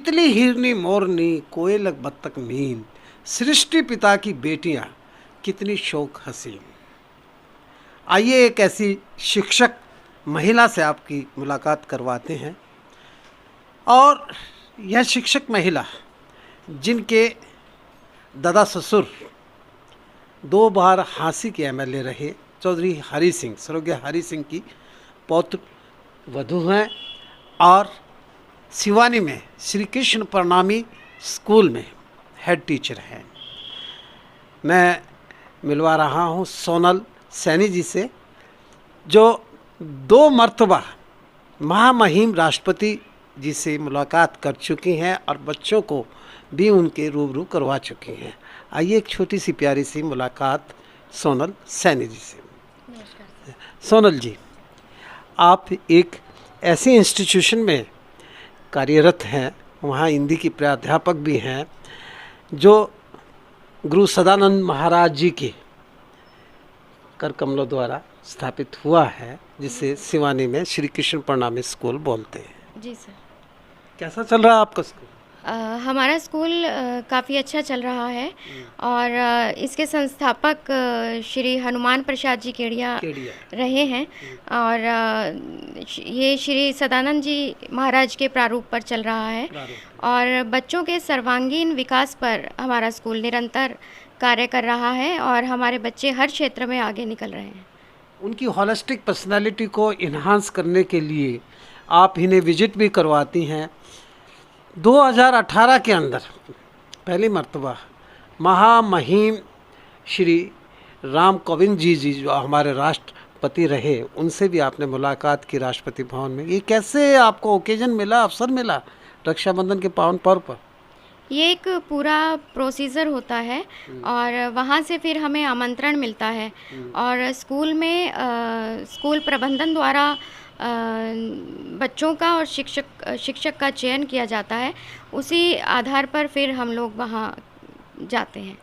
तितली हिरनी मोरनी कोयल बत्तख मीन, सृष्टि पिता की बेटियां कितनी शौक हसीन। आइए एक ऐसी शिक्षक महिला से आपकी मुलाकात करवाते हैं। और यह शिक्षक महिला जिनके दादा ससुर 2 बार हांसी के एमएलए रहे, चौधरी हरि सिंह, स्वर्गीय हरि सिंह की पौत्र वधू हैं और सिवानी में श्री कृष्ण प्रणामी स्कूल में हेड टीचर हैं। मैं मिलवा रहा हूं सोनल सैनी जी से, जो 2 मर्तबा महामहिम राष्ट्रपति जी से मुलाकात कर चुकी हैं और बच्चों को भी उनके रूबरू करवा चुकी हैं। आइए एक छोटी सी प्यारी सी मुलाकात सोनल सैनी जी से। सोनल जी, आप एक ऐसे इंस्टीट्यूशन में कार्यरत हैं, वहाँ हिंदी की प्राध्यापक भी हैं, जो गुरु सदानंद महाराज जी के कर कमलों द्वारा स्थापित हुआ है, जिसे सिवानी में श्री कृष्ण प्रणामी स्कूल बोलते हैं। जी सर। कैसा चल रहा है आपका स्कूल? हमारा स्कूल काफ़ी अच्छा चल रहा है और इसके संस्थापक श्री हनुमान प्रसाद जी केडिया रहे हैं और ये श्री सदानंद जी महाराज के प्रारूप पर चल रहा है और बच्चों के सर्वांगीण विकास पर हमारा स्कूल निरंतर कार्य कर रहा है और हमारे बच्चे हर क्षेत्र में आगे निकल रहे हैं। उनकी होलिस्टिक पर्सनालिटी को इन्हांस करने के लिए आप इन्हें विजिट भी करवाती हैं। 2018 के अंदर पहली मर्तबा महामहिम श्री राम कोविंद जी जो हमारे राष्ट्रपति रहे, उनसे भी आपने मुलाकात की राष्ट्रपति भवन में। ये कैसे आपको ओकेजन मिला, अवसर मिला रक्षाबंधन के पावन पर्व पर? ये एक पूरा प्रोसीजर होता है और वहाँ से फिर हमें आमंत्रण मिलता है और स्कूल में स्कूल प्रबंधन द्वारा बच्चों का और शिक्षक का चयन किया जाता है। उसी आधार पर फिर हम लोग वहाँ जाते हैं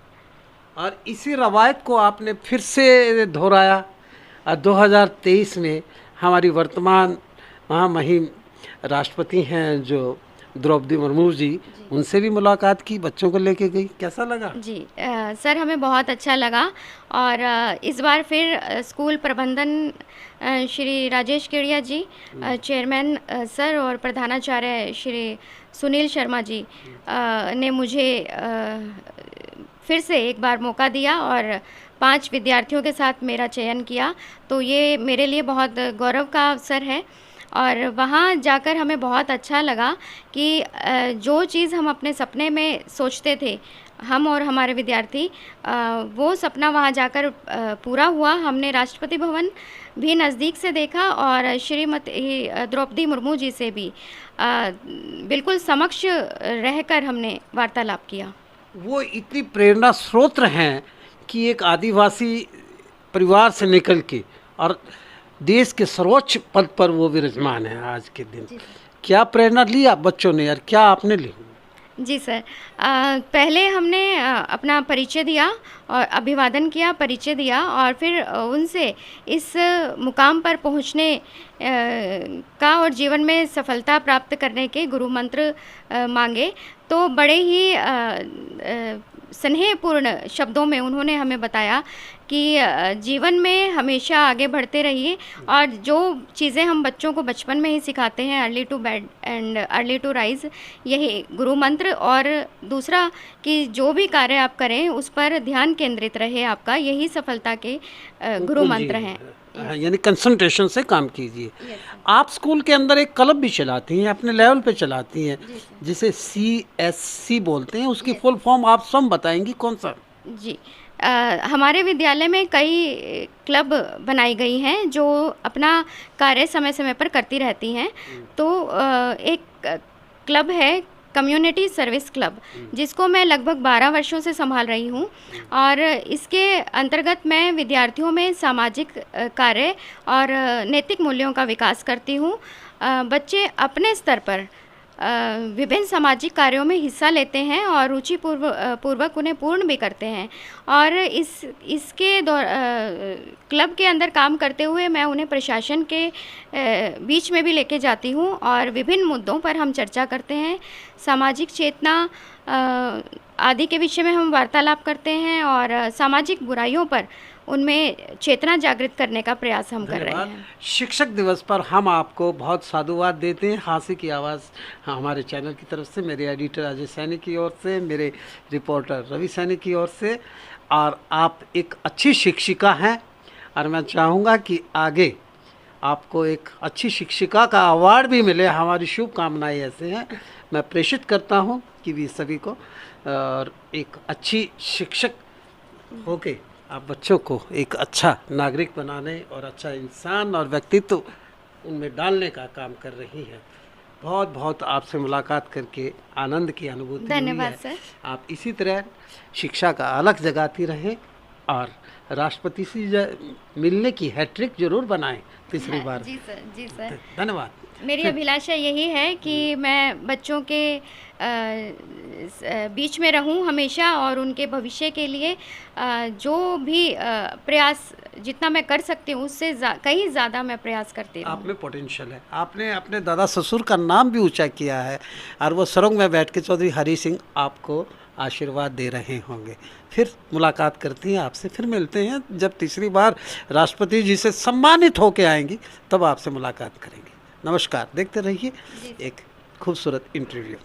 और इसी रवायत को आपने फिर से दोहराया और 2023 में हमारी वर्तमान महामहिम राष्ट्रपति हैं जो द्रौपदी मुर्मू जी, उनसे भी मुलाकात की, बच्चों को लेके गई। कैसा लगा? जी सर, हमें बहुत अच्छा लगा और इस बार फिर स्कूल प्रबंधन श्री राजेश केडिया जी, चेयरमैन सर और प्रधानाचार्य श्री सुनील शर्मा जी ने मुझे फिर से एक बार मौका दिया और 5 विद्यार्थियों के साथ मेरा चयन किया। तो ये मेरे लिए बहुत गौरव का अवसर है और वहाँ जाकर हमें बहुत अच्छा लगा कि जो चीज़ हम अपने सपने में सोचते थे, हम और हमारे विद्यार्थी, वो सपना वहाँ जाकर पूरा हुआ। हमने राष्ट्रपति भवन भी नज़दीक से देखा और श्रीमती द्रौपदी मुर्मू जी से भी बिल्कुल समक्ष रहकर हमने वार्तालाप किया। वो इतनी प्रेरणा स्रोत हैं कि एक आदिवासी परिवार से निकल के और देश के सर्वोच्च पद पर वो विराजमान है आज के दिन। क्या प्रेरणा ली आप बच्चों ने, यार क्या आपने ली? जी सर, पहले हमने अपना परिचय दिया और अभिवादन किया, परिचय दिया और फिर उनसे इस मुकाम पर पहुंचने का और जीवन में सफलता प्राप्त करने के गुरु मंत्र मांगे। तो बड़े ही स्नेहपूर्ण शब्दों में उन्होंने हमें बताया कि जीवन में हमेशा आगे बढ़ते रहिए और जो चीज़ें हम बच्चों को बचपन में ही सिखाते हैं, early to bed and early to rise, यही गुरु मंत्र, और दूसरा कि जो भी कार्य आप करें उस पर ध्यान केंद्रित रहे आपका, यही सफलता के गुरु मंत्र हैं। यानी कंसंट्रेशन से काम कीजिए। आप स्कूल के अंदर एक क्लब भी चलाती हैं, अपने लेवल पे चलाती हैं, जिसे CSC बोलते हैं। उसकी फुल फॉर्म आप सब बताएंगी, कौन सा? जी, हमारे विद्यालय में कई क्लब बनाई गई हैं जो अपना कार्य समय समय पर करती रहती हैं। तो एक क्लब है कम्युनिटी सर्विस क्लब, जिसको मैं लगभग 12 वर्षों से संभाल रही हूँ और इसके अंतर्गत मैं विद्यार्थियों में सामाजिक कार्य और नैतिक मूल्यों का विकास करती हूँ। बच्चे अपने स्तर पर विभिन्न सामाजिक कार्यों में हिस्सा लेते हैं और रुचि पूर्वक उन्हें पूर्ण भी करते हैं। और इसके क्लब के अंदर काम करते हुए मैं उन्हें प्रशासन के बीच में भी लेके जाती हूँ और विभिन्न मुद्दों पर हम चर्चा करते हैं। सामाजिक चेतना आदि के विषय में हम वार्तालाप करते हैं और सामाजिक बुराइयों पर उनमें चेतना जागृत करने का प्रयास हम कर रहे हैं। शिक्षक दिवस पर हम आपको बहुत साधुवाद देते हैं। हांसी की आवाज़ हमारे चैनल की तरफ से, मेरे एडिटर अजय सैनी की ओर से, मेरे रिपोर्टर रवि सैनी की ओर से। और आप एक अच्छी शिक्षिका हैं और मैं चाहूँगा कि आगे आपको एक अच्छी शिक्षिका का अवार्ड भी मिले। हमारी शुभकामनाएं ऐसे हैं। मैं प्रेषित करता हूँ कि भी सभी को, और एक अच्छी शिक्षक होके आप बच्चों को एक अच्छा नागरिक बनाने और अच्छा इंसान और व्यक्तित्व उनमें डालने का काम कर रही हैं। बहुत बहुत आपसे मुलाकात करके आनंद की अनुभूति हुई है। धन्यवाद सर। आप इसी तरह शिक्षा का अलग जगाती रहें और राष्ट्रपति से मिलने की हैट्रिक जरूर बनाएं तीसरी बार। जी सर, जी सर। धन्यवाद। मेरी अभिलाषा यही है कि मैं बच्चों के बीच में रहूं हमेशा और उनके भविष्य के लिए जो भी प्रयास जितना मैं कर सकती हूँ उससे कहीं ज़्यादा मैं प्रयास करती हूँ। आप में पोटेंशियल है। आपने अपने दादा ससुर का नाम भी ऊंचा किया है और वो सरंग में बैठ के चौधरी हरि सिंह आपको आशीर्वाद दे रहे होंगे। फिर मुलाकात करती हैं आपसे, फिर मिलते हैं जब तीसरी बार राष्ट्रपति जी से सम्मानित होके आएंगी तब आपसे मुलाकात करेंगे। नमस्कार। देखते रहिए एक खूबसूरत इंटरव्यू।